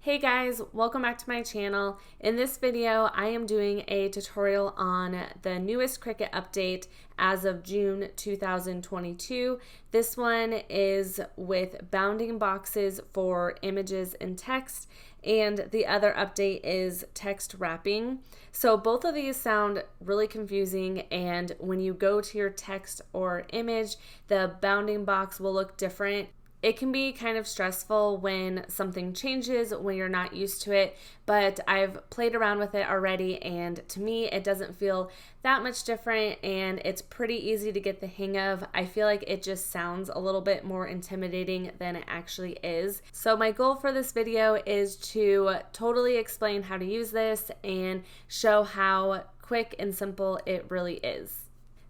Hey guys, welcome back to my channel. In this video, I am doing a tutorial on the newest Cricut update as of June 2022. This one is with bounding boxes for images and text, and the other update is text wrapping. So both of these sound really confusing, and when you go to your text or image, the bounding box will look different. It can be kind of stressful when something changes, when you're not used to it, but I've played around with it already, and to me it doesn't feel that much different, and it's pretty easy to get the hang of. I feel like it just sounds a little bit more intimidating than it actually is. So my goal for this video is to totally explain how to use this and show how quick and simple it really is.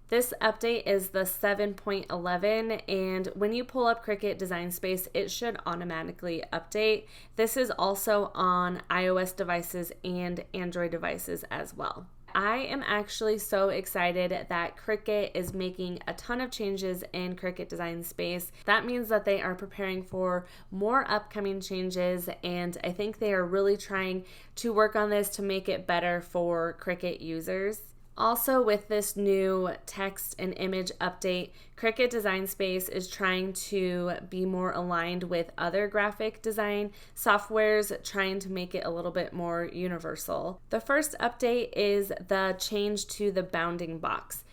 This update is the 7.11, and when you pull up Cricut Design Space, it should automatically update. This is also on iOS devices and Android devices as well. I am actually so excited that Cricut is making a ton of changes in Cricut Design Space. That means that they are preparing for more upcoming changes, and I think they are really trying to work on this to make it better for Cricut users. Also, with this new text and image update, Cricut Design Space is trying to be more aligned with other graphic design softwares, trying to make it a little bit more universal. The first update is the change to the bounding box.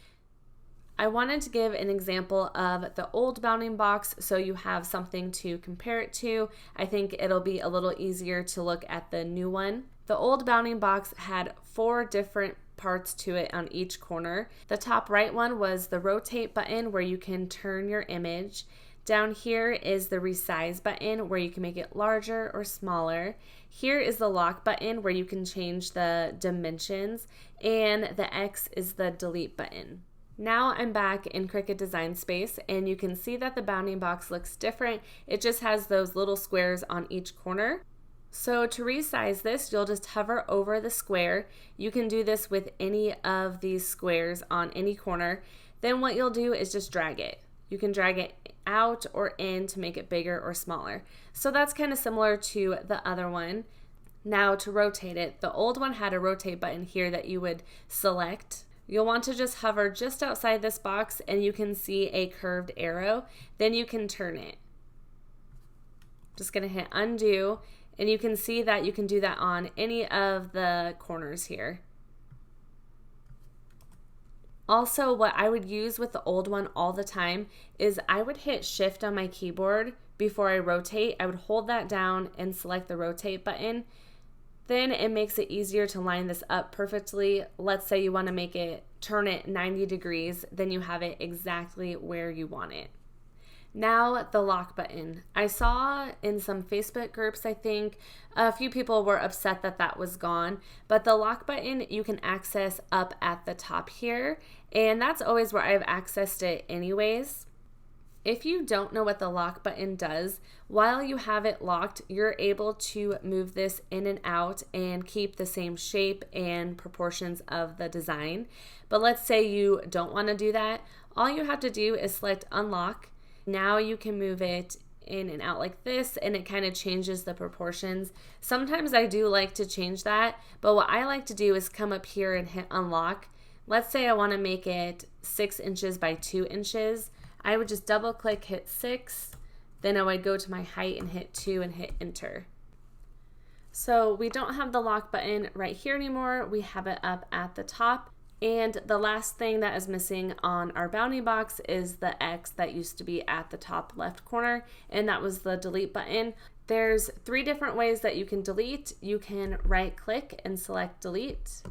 I wanted to give an example of the old bounding box so you have something to compare it to. I think it'll be a little easier to look at the new one. The old bounding box had 4 different parts to it on each corner. The top right one was the rotate button where you can turn your image. Down here is the resize button where you can make it larger or smaller. Here is the lock button where you can change the dimensions, and the X is the delete button. Now I'm back in Cricut Design Space, and you can see that the bounding box looks different. It just has those little squares on each corner. So to resize this, you'll just hover over the square. You can do this with any of these squares on any corner. Then what you'll do is just drag it. You can drag it out or in to make it bigger or smaller. So that's kind of similar to the other one. Now to rotate it, the old one had a rotate button here that you would select. You'll want to just hover just outside this box and you can see a curved arrow. Then you can turn it. Just going to hit undo. And you can see that you can do that on any of the corners here. Also, what I would use with the old one all the time is I would hit Shift on my keyboard before I rotate. I would hold that down and select the rotate button. Then it makes it easier to line this up perfectly. Let's say you want to make it, turn it 90 degrees, then you have it exactly where you want it. Now the lock button. I saw in some Facebook groups, I think, a few people were upset that that was gone, but the lock button you can access up at the top here, and that's always where I've accessed it anyways. If you don't know what the lock button does, while you have it locked, you're able to move this in and out and keep the same shape and proportions of the design. But let's say you don't want to do that. All you have to do is select unlock. Now you can move it in and out like this, and it kind of changes the proportions. Sometimes I do like to change that, but what I like to do is come up here and hit unlock. Let's say I want to make it 6 inches by 2 inches. I would just double click, hit 6, then I would go to my height and hit 2 and hit enter. So we don't have the lock button right here anymore. We have it up at the top. And the last thing that is missing on our bounding box is the X that used to be at the top left corner, and that was the delete button. There's 3 different ways that you can delete. You can right click and select delete.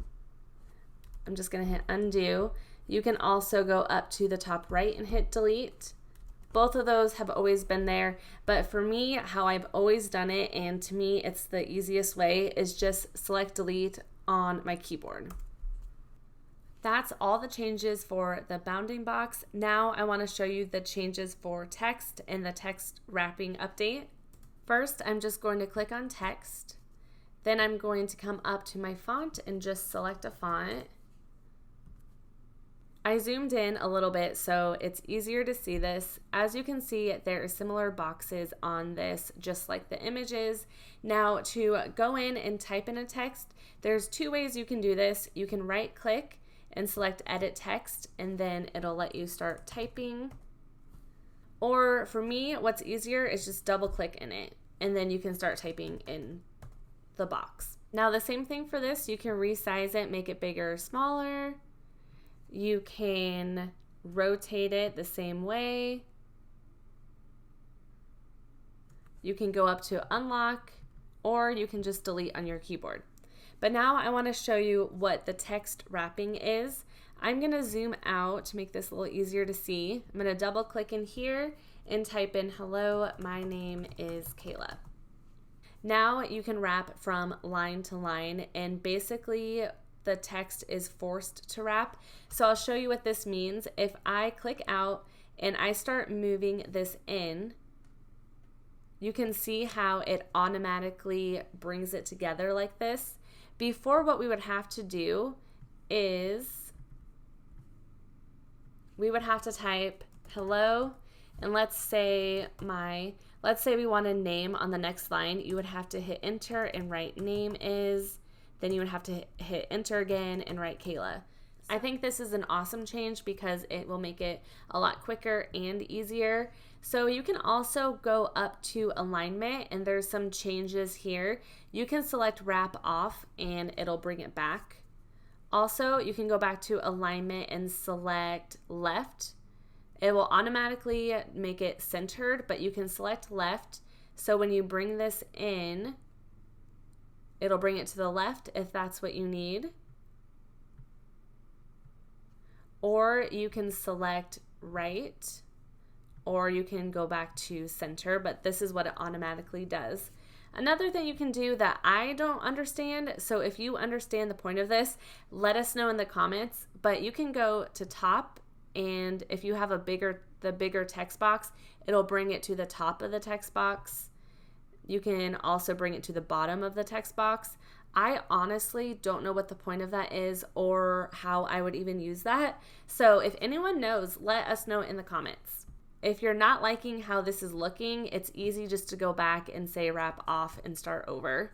I'm just going to hit undo. You can also go up to the top right and hit delete. Both of those have always been there, but for me, how I've always done it, and to me it's the easiest way, is just select delete on my keyboard. That's all the changes for the bounding box. Now I want to show you the changes for text and the text wrapping update. First, I'm just going to click on text. Then I'm going to come up to my font and just select a font. I zoomed in a little bit so it's easier to see this. As you can see, there are similar boxes on this, just like the images. Now, to go in and type in a text, there's two ways you can do this. You can right click and select edit text, and then it'll let you start typing. Or for me, what's easier is just double click in it, and then you can start typing in the box. Now, the same thing for this, you can resize it, make it bigger or smaller. You can rotate it the same way. You can go up to unlock, or you can just delete on your keyboard. But now I want to show you what the text wrapping is. I'm going to zoom out to make this a little easier to see. I'm going to double click in here and type in, "Hello, my name is Kayla." Now you can wrap from line to line, and basically the text is forced to wrap. So I'll show you what this means. If I click out and I start moving this in, you can see how it automatically brings it together like this. Before, what we would have to do is we would have to type hello, and let's say we want a name on the next line. You would have to hit enter and write name is, then you would have to hit enter again and write Kayla. I think this is an awesome change because it will make it a lot quicker and easier. So you can also go up to alignment, and there's some changes here. You can select wrap off and it'll bring it back. Also, you can go back to alignment and select left. It will automatically make it centered, but you can select left. So when you bring this in, it'll bring it to the left if that's what you need. Or you can select right, or you can go back to center, but this is what it automatically does. Another thing you can do that I don't understand, so if you understand the point of this, let us know in the comments, but you can go to top, and if you have the bigger text box, it'll bring it to the top of the text box. You can also bring it to the bottom of the text box. I honestly don't know what the point of that is or how I would even use that. So if anyone knows, let us know in the comments. If you're not liking how this is looking, it's easy just to go back and say wrap off and start over.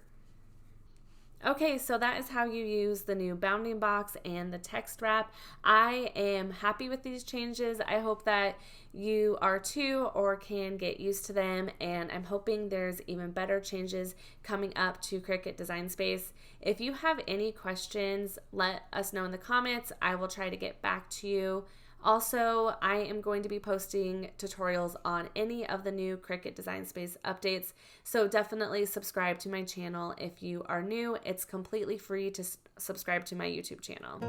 Okay, so that is how you use the new bounding box and the text wrap. I am happy with these changes. I hope that you are too, or can get used to them, and I'm hoping there's even better changes coming up to Cricut Design Space. If you have any questions, let us know in the comments. I will try to get back to you. Also, I am going to be posting tutorials on any of the new Cricut Design Space updates, so definitely subscribe to my channel if you are new. It's completely free to subscribe to my YouTube channel.